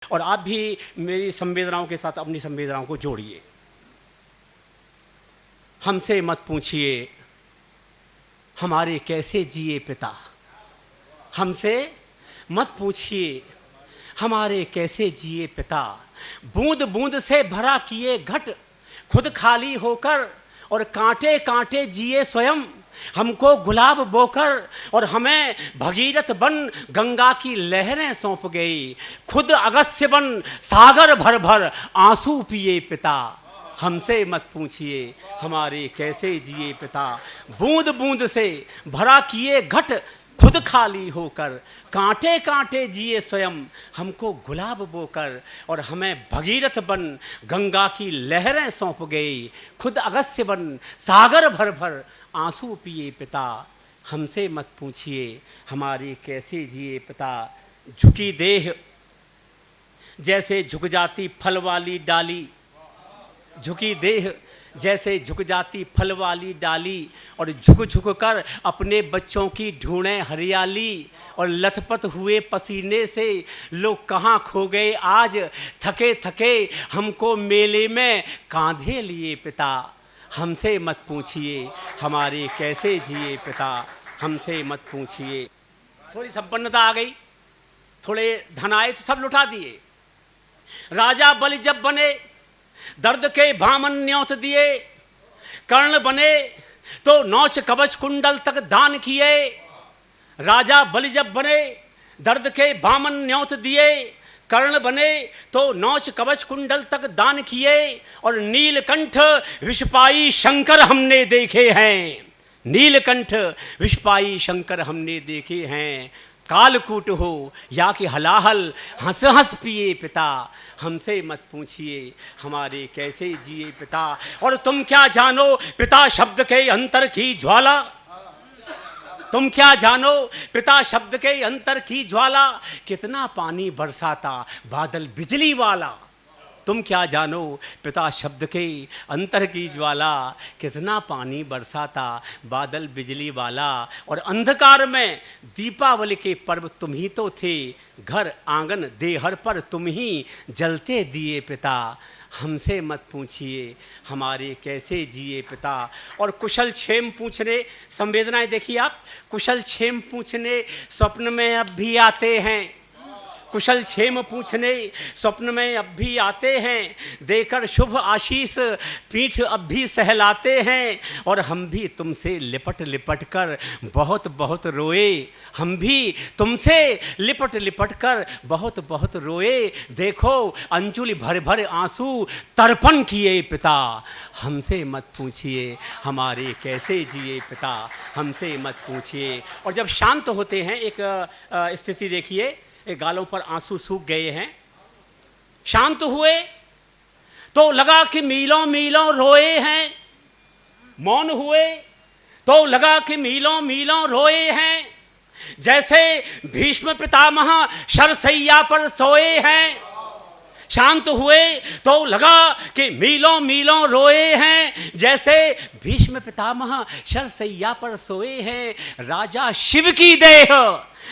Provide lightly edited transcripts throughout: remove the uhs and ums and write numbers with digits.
और आप भी मेरी संवेदनाओं के साथ अपनी संवेदनाओं को जोड़िए। हमसे मत पूछिए हमारे कैसे जिए पिता, हमसे मत पूछिए हमारे कैसे जिए पिता। बूंद बूंद से भरा किए घट खुद खाली होकर, और कांटे कांटे जिए स्वयं हमको गुलाब बोकर, और हमें भगीरथ बन गंगा की लहरें सौंप गई। खुद अगस्त्य बन सागर भर भर आंसू पिए पिता। हमसे मत पूछिए हमारे कैसे जिए पिता। बूंद बूंद से भरा किए घट खुद खाली होकर, कांटे कांटे जिए स्वयं हमको गुलाब बोकर, और हमें भगीरथ बन गंगा की लहरें सौंप गई। खुद अगस्त्य बन सागर भर भर आंसू पिए पिता। हमसे मत पूछिए हमारे कैसे जिए पिता। झुकी देह जैसे झुक जाती फल वाली डाली, झुकी देह जैसे झुक जाती फल वाली डाली, और झुक झुक कर अपने बच्चों की ढूंढे हरियाली। और लथपथ हुए पसीने से लोग कहाँ खो गए आज, थके थके हमको मेले में कांधे लिए पिता। हमसे मत पूछिए हमारे कैसे जिए पिता। हमसे मत पूछिए। थोड़ी संपन्नता आ गई, थोड़े धन आए तो सब लुटा दिए। राजा बलि जब बने दर्द के भामन न्योत दिए, कर्ण बने तो नौच कवच कुंडल तक दान किए। राजा बलि जब बने दर्द के भामन न्योत दिए, कर्ण बने तो नौच कवच कुंडल तक दान किए। और नीलकंठ विषपाई शंकर हमने देखे हैं, नीलकंठ विषपाई शंकर हमने देखे हैं। कालकूट हो या कि हलाहल हंस हंस पिए पिता। हमसे मत पूछिए हमारे कैसे जिए पिता। और तुम क्या जानो पिता शब्द के अंतर की ज्वाला, तुम क्या जानो पिता शब्द के अंतर की ज्वाला। कितना पानी बरसाता बादल बिजली वाला। तुम क्या जानो पिता शब्द के अंतर की ज्वाला। कितना पानी बरसाता बादल बिजली वाला। और अंधकार में दीपावली के पर्व तुम ही तो थे, घर आंगन देहर पर तुम ही जलते दिए पिता। हमसे मत पूछिए हमारे कैसे जिए पिता। और कुशल क्षेम पूछने, संवेदनाएं देखिए आप, कुशल क्षेम पूछने स्वप्न में अब भी आते हैं, कुशल क्षेम पूछने स्वप्न में अब भी आते हैं। देकर शुभ आशीष पीठ अब भी सहलाते हैं। और हम भी तुमसे लिपट लिपट कर बहुत बहुत रोए, हम भी तुमसे लिपट लिपट कर बहुत बहुत रोए। देखो अंजुलि भर भर आंसू तर्पण किए पिता। हमसे मत पूछिए हमारे कैसे जिए पिता। हमसे मत पूछिए। और जब शांत होते हैं, एक स्थिति देखिए, गालों पर आंसू सूख गए हैं, शांत हुए तो लगा कि मीलों मीलों रोए हैं, मौन हुए तो लगा कि मीलों मीलों रोए हैं। जैसे भीष्म पितामह शरशैया पर सोए हैं, शांत हुए तो लगा कि मीलों मीलों रोए हैं। जैसे भीष्म पितामह शरशैया पर सोए हैं। राजा शिव की देह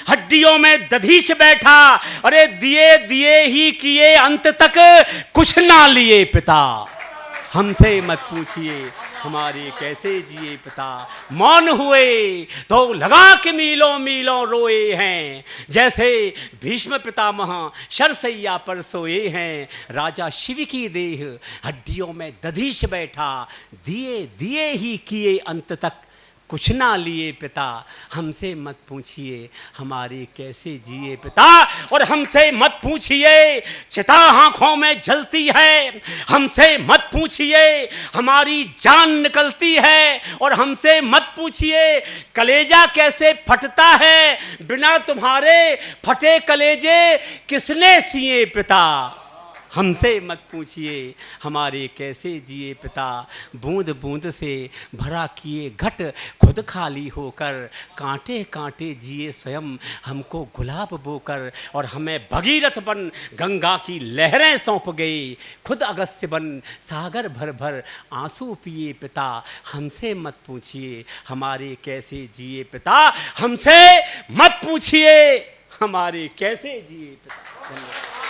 हड्डियों में दधीच बैठा, अरे दिए दिए ही किए अंत तक कुछ ना लिए पिता। हमसे मत पूछिए हमारे कैसे जिए पिता। मौन हुए तो लगा कि मीलों मीलों रोए हैं। जैसे भीष्म पितामह शरशैया पर सोए हैं। राजा शिव की देह हड्डियों में दधीच बैठा, दिए दिए ही किए अंत तक कुछ ना लिए पिता। हमसे मत पूछिए हमारे कैसे जिए पिता। और हमसे मत पूछिए चिता आंखों में जलती है, हमसे मत पूछिए हमारी जान निकलती है। और हमसे मत पूछिए कलेजा कैसे फटता है, बिना तुम्हारे फटे कलेजे किसने सिए पिता। हमसे मत पूछिए हमारे कैसे जिए पिता। बूंद बूंद से भरा किए घट खुद खाली होकर, कांटे कांटे जिए स्वयं हमको गुलाब बोकर। और हमें भगीरथ बन गंगा की लहरें सौंप गई। खुद अगस्त्य बन सागर भर भर आंसू पिए पिता। हमसे मत पूछिए हमारे कैसे जिए पिता। हमसे मत पूछिए हमारे कैसे जिए पिता। धन्यवाद।